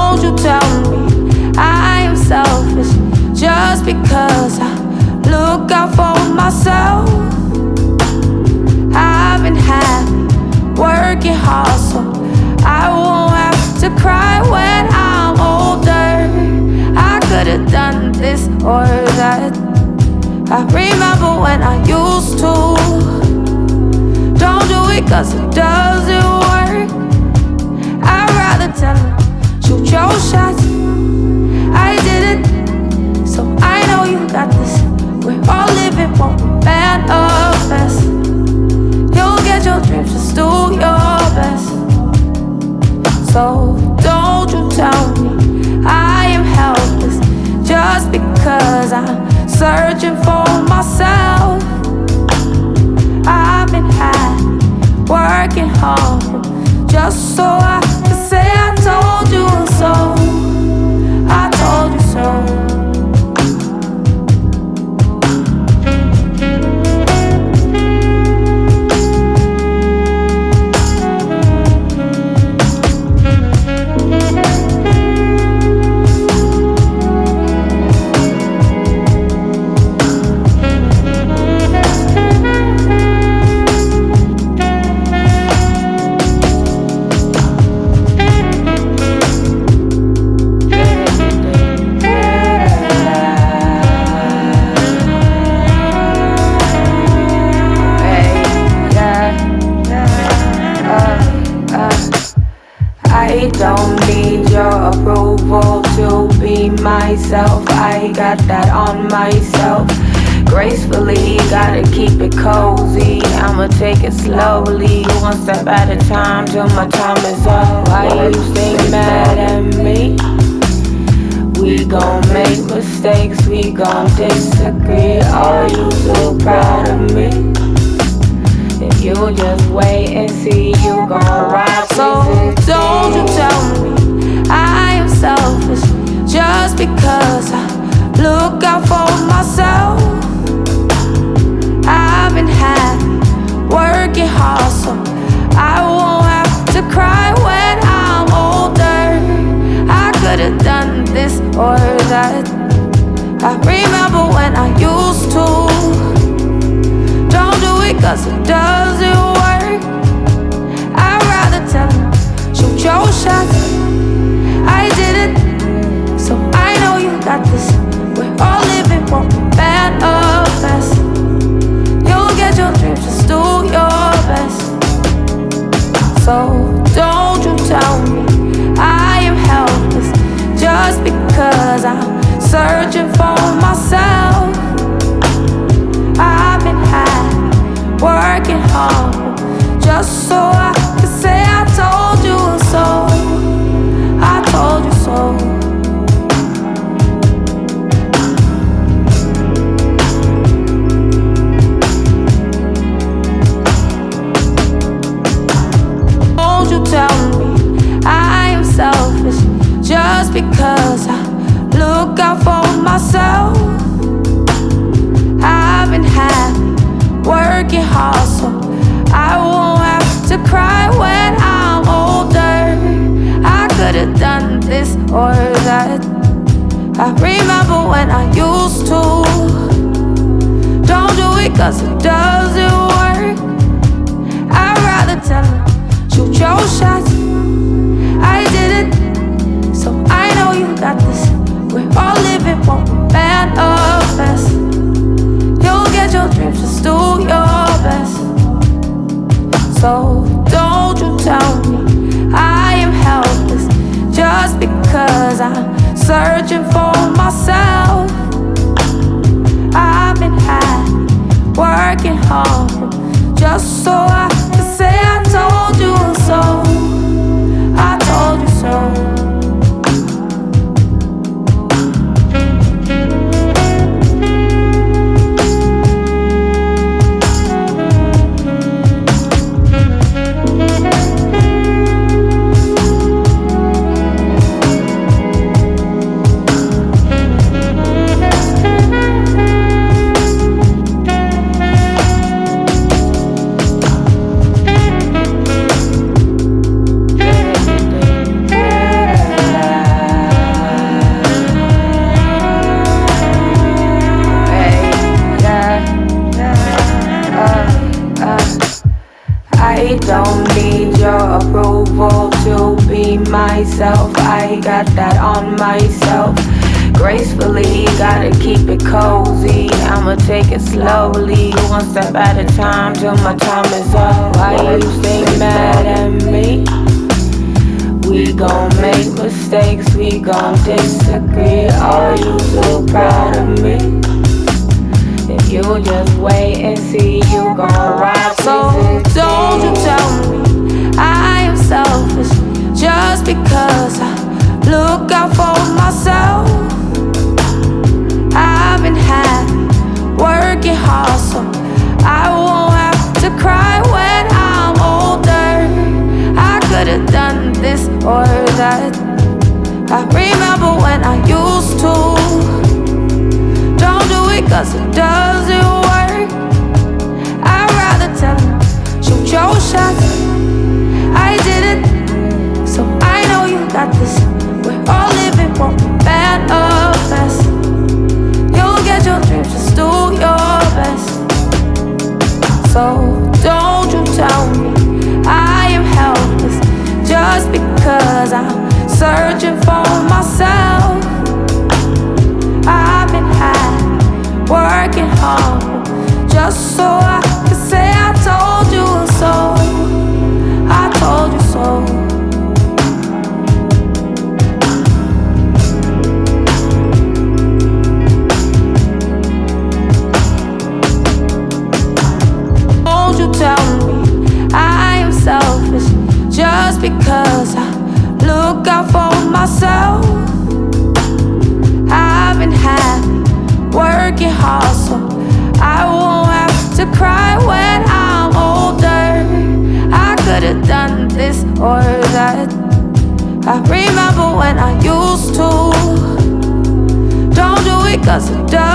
don't you tell me I am selfish just because I look out for myself. I've been happy, working hard so I won't have to cry when I'm older. I could've done this or that. I remember when I used to. Don't do it cause it doesn't work. I'd rather tell her, shoot your shots. I did it, so I know you got this. We're all living, won't manifest. You'll get your dreams, just do your best. So don't you tell me I am helpless just because I'm searching for myself. I've been happy, working hard just so I can say I told you so. I told you so. I don't need your approval to be myself. I got that on myself. Gracefully, gotta keep it cozy. I'ma take it slowly, one step at a time till my time is up. Why you stay mad at me? We gon' make mistakes, we gon' disagree. Are you so proud of me? If you just wait and see, you gon' ride. So don't you tell me I am selfish just because I look out for myself. I've been happy, working hard so I won't have to cry when I'm older. I could've done this or that. I remember when I used to. Don't do it cause it doesn't work. I'd rather tell her, shoot your shots. I did it, so I know you got this. We're all living, won't manifest. You'll get your dreams, just do your best. So don't you tell me I am helpless just because I'm searching for myself. I've been happy, working hard just so I can say I told you so. I told you so. Don't you tell me I am selfish just because I look out for myself. I've been happy, working hard so I won't have to cry when I'm older. I could've done this or that. I remember when I used to. Don't do it cause it doesn't work. I'd rather tell her, shoot your shots. I did it, so I know you got this. We're all living, won't manifest. You'll get your dreams, just do your best. So don't you tell me I am helpless just because I'm searching for myself. I've been happy, working hard just so I can say I told you so. I told you so. myself, I got that on myself. Gracefully, gotta keep it cozy. I'ma take it slowly, one step at a time till my time is up. Why you stay mad at me? We gon' make mistakes, we gon' disagree. Are you so proud of me? If you just wait and see, you gon' rise. So don't you tell me I am selfish just because I look out for myself. I've been happy, working hard, so I won't have to cry when I'm older. I could've done this or that. I remember when I used to. Don't do it 'cause it doesn't work. I'd rather tell them, shoot your shots. I did it, so I know you got this. We're all living for manifest. You'll get your dreams, just do your best. So don't you tell me I am helpless just because I'm searching for myself. I've been happy, working hard, just so I can say I told you so. I told you so. Don't you tell me I am selfish just because I look out for myself. I've been happy, working hard, so I won't have to cry when I'm older. I could've done this or that. I remember when I used to. Don't do it 'cause it does